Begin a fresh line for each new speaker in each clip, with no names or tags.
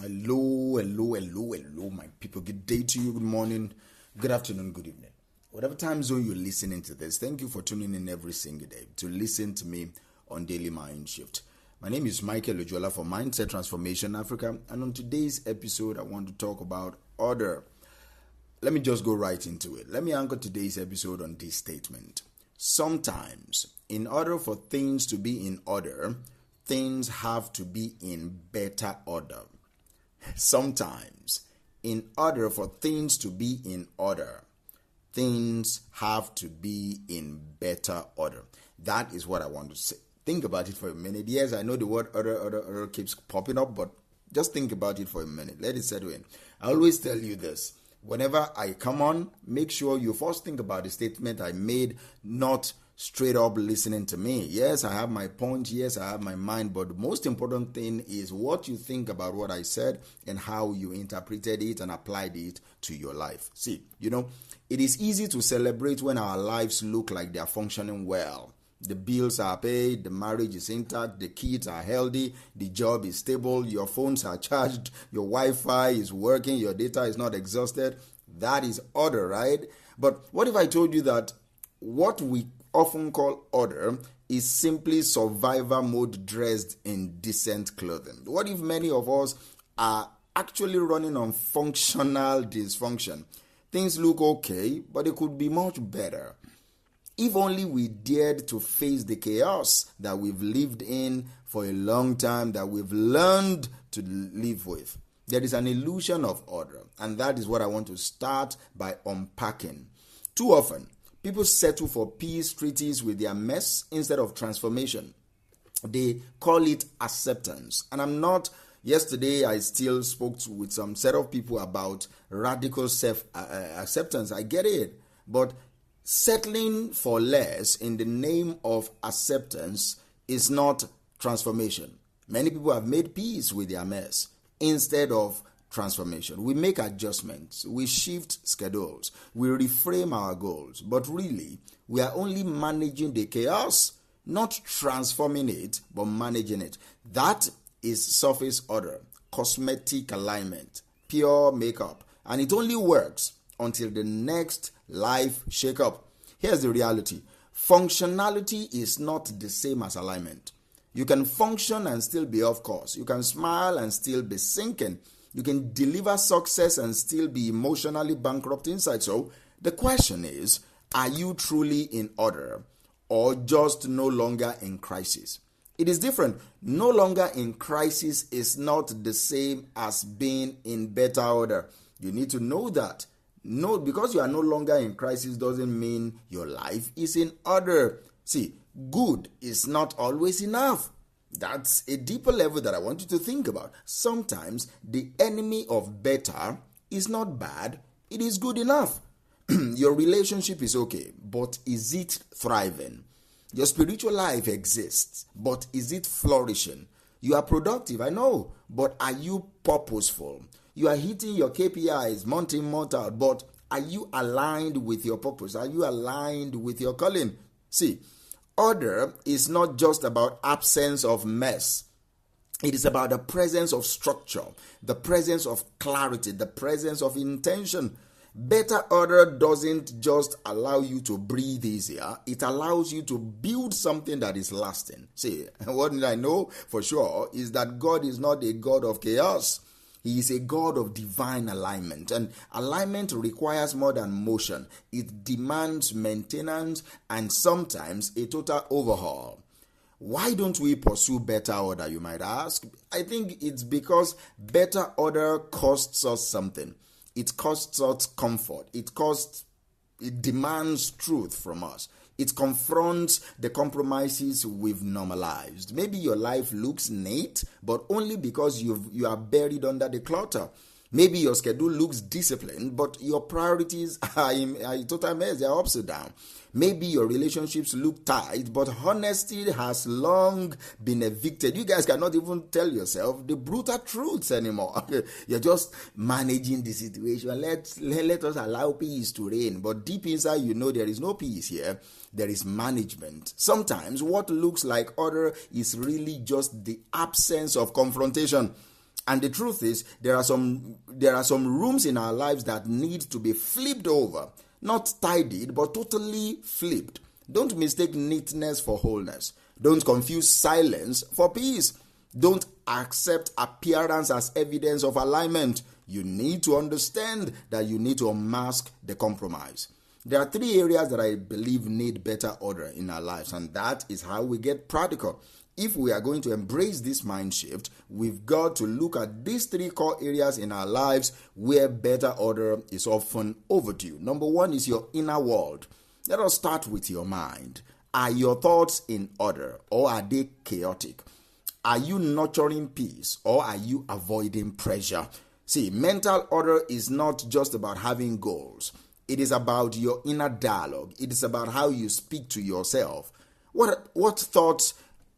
Hello, my people. Good day to you, good morning, good afternoon, good evening. Whatever time zone you're listening to this, thank you for tuning in every single day to listen to me on Daily Mind Shift. My name is Michael Ojola for Mindset Transformation Africa, and on today's episode, I want to talk about order. Let me just go right into it. Let me anchor today's episode on this statement. Sometimes, in order for things to be in order, things have to be in better order. Sometimes, in order for things to be in order, things have to be in better order. That is what I want to say. Think about it for a minute. Yes, I know the word order keeps popping up, but just think about it for a minute. Let it settle in. I always tell you this. Whenever I come on, make sure you first think about the statement I made, not straight up listening to me. Yes, I have my point. Yes, I have my mind. But the most important thing is what you think about what I said and how you interpreted it and applied it to your life. See, it is easy to celebrate when our lives look like they are functioning well. The bills are paid, the marriage is intact, the kids are healthy, the job is stable, your phones are charged, your Wi-Fi is working, your data is not exhausted. That is order, right? But what if I told you that what we often call order is simply survivor mode dressed in decent clothing? What if many of us are actually running on functional dysfunction? Things look okay, but it could be much better. If only we dared to face the chaos that we've lived in for a long time, that we've learned to live with. There is an illusion of order, and that is what I want to start by unpacking. Too often, people settle for peace treaties with their mess instead of transformation. They call it acceptance. And yesterday I still spoke with some set of people about radical self-acceptance. I get it. But settling for less in the name of acceptance is not transformation. Many people have made peace with their mess instead of transformation. We make adjustments, we shift schedules, we reframe our goals, but really, we are only managing the chaos, not transforming it, but managing it. That is surface order, cosmetic alignment, pure makeup, and it only works until the next life shake-up. Here's the reality. Functionality is not the same as alignment. You can function and still be off course. You can smile and still be sinking. You can deliver success and still be emotionally bankrupt inside. So the question is, are you truly in order or just no longer in crisis? It is different. No longer in crisis is not the same as being in better order. You need to know that. No, because you are no longer in crisis doesn't mean your life is in order. See, good is not always enough. That's a deeper level that I want you to think about. Sometimes the enemy of better is not bad, it is good enough. Your relationship is okay, but is it thriving? Your spiritual life exists, but is it flourishing? You are productive, I know, but are you purposeful? You are hitting your KPIs month in, month out, but are you aligned with your purpose? Are you aligned with your calling? See, order is not just about absence of mess. It is about the presence of structure, the presence of clarity, the presence of intention. Better order doesn't just allow you to breathe easier. It allows you to build something that is lasting. See, what I know for sure is that God is not a God of chaos. He is a God of divine alignment, and alignment requires more than motion. It demands maintenance and sometimes a total overhaul. Why don't we pursue better order, you might ask? I think it's because better order costs us something. It costs us comfort. It demands truth from us. It confronts the compromises we've normalized. Maybe your life looks neat, but only because you are buried under the clutter. Maybe your schedule looks disciplined, but your priorities are a total mess. They are upside down. Maybe your relationships look tight, but honesty has long been evicted. You guys cannot even tell yourself the brutal truths anymore. You're just managing the situation. Let us allow peace to reign. But deep inside, there is no peace here. There is management. Sometimes what looks like order is really just the absence of confrontation. And the truth is, there are some rooms in our lives that need to be flipped over. Not tidied, but totally flipped. Don't mistake neatness for wholeness. Don't confuse silence for peace. Don't accept appearance as evidence of alignment. You need to understand that you need to unmask the compromise. There are 3 areas that I believe need better order in our lives, and that is how we get practical. If we are going to embrace this mind shift, we've got to look at these 3 core areas in our lives where better order is often overdue. Number 1 is your inner world. Let us start with your mind. Are your thoughts in order, or are they chaotic? Are you nurturing peace, or are you avoiding pressure? See, mental order is not just about having goals. It is about your inner dialogue. It is about how you speak to yourself. What thoughts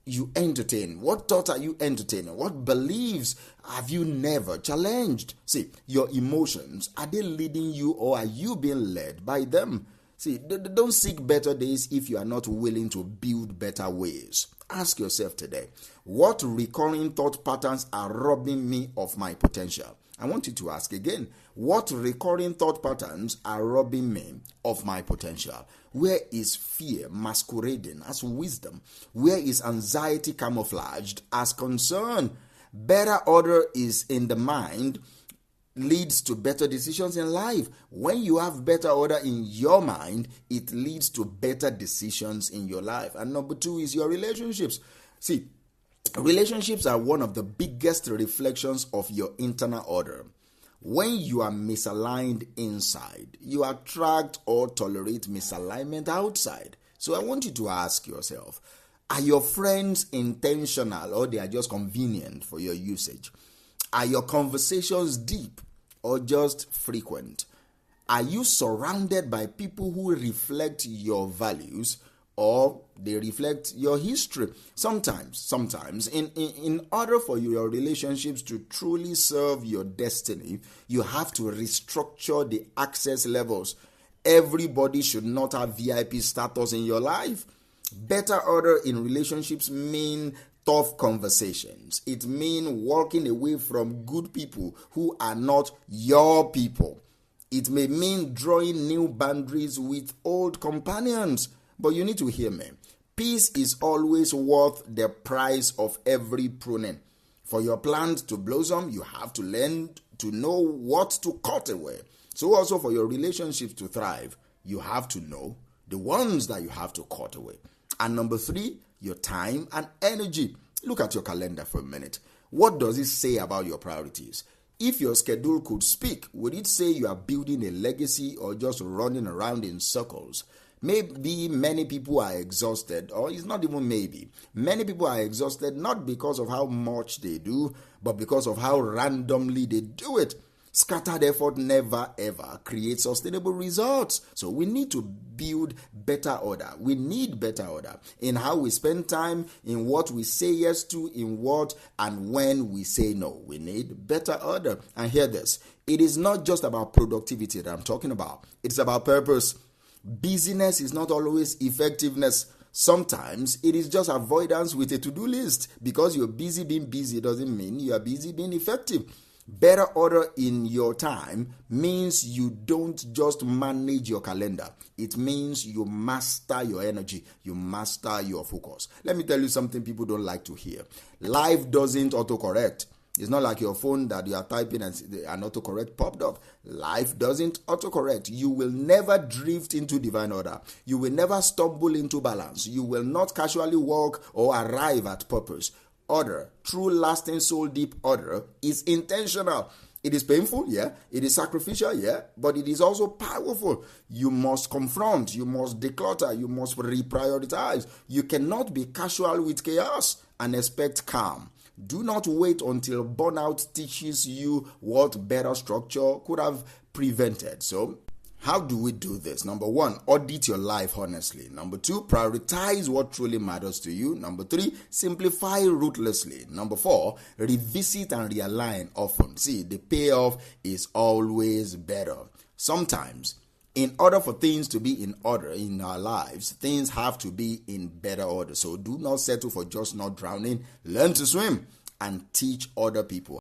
you entertain? What thoughts are you entertaining? What beliefs have you never challenged? See, your emotions, are they leading you, or are you being led by them? See, don't seek better days if you are not willing to build better ways. Ask yourself today, what recurring thought patterns are robbing me of my potential? I want you to ask again, what recurring thought patterns are robbing me of my potential? Where is fear masquerading as wisdom? Where is anxiety camouflaged as concern? Better order is in the mind leads to better decisions in life. When you have better order in your mind, it leads to better decisions in your life. And number 2 is your relationships. See, relationships are one of the biggest reflections of your internal order. When you are misaligned inside, you attract or tolerate misalignment outside. So I want you to ask yourself, are your friends intentional, or they are just convenient for your usage? Are your conversations deep or just frequent? Are you surrounded by people who reflect your values, or they reflect your history? Sometimes, in order for your relationships to truly serve your destiny, you have to restructure the access levels. Everybody should not have VIP status in your life. Better order in relationships mean tough conversations. It means walking away from good people who are not your people. It may mean drawing new boundaries with old companions. But you need to hear me. Peace is always worth the price of every pruning. For your plant to blossom, you have to learn to know what to cut away. So also for your relationships to thrive, you have to know the ones that you have to cut away. And number 3, your time and energy. Look at your calendar for a minute. What does it say about your priorities? If your schedule could speak, would it say you are building a legacy or just running around in circles? Maybe many people are exhausted, or it's not even maybe. Many people are exhausted not because of how much they do, but because of how randomly they do it. Scattered effort never ever creates sustainable results. So we need to build better order. We need better order in how we spend time, in what we say yes to, in what and when we say no. We need better order. And hear this. It is not just about productivity that I'm talking about. It's about purpose. Busyness is not always effectiveness. Sometimes it is just avoidance with a to-do list. Because you're busy being busy doesn't mean you are busy being effective. Better order in your time means you don't just manage your calendar. It means you master your energy. You master your focus. Let me tell you something people don't like to hear. Life doesn't autocorrect. It's not like your phone that you are typing and an autocorrect popped up. Life doesn't autocorrect. You will never drift into divine order. You will never stumble into balance. You will not casually walk or arrive at purpose. Order, true lasting soul deep order, is intentional. It is painful, yeah. It is sacrificial, yeah. But it is also powerful. You must confront, you must declutter, you must reprioritize. You cannot be casual with chaos and expect calm. Do not wait until burnout teaches you what better structure could have prevented. So, how do we do this? Number 1, audit your life honestly. Number 2, prioritize what truly matters to you. Number 3, simplify ruthlessly. Number 4, revisit and realign often. See, the payoff is always better. Sometimes, in order for things to be in order in our lives, things have to be in better order. So do not settle for just not drowning. Learn to swim and teach other people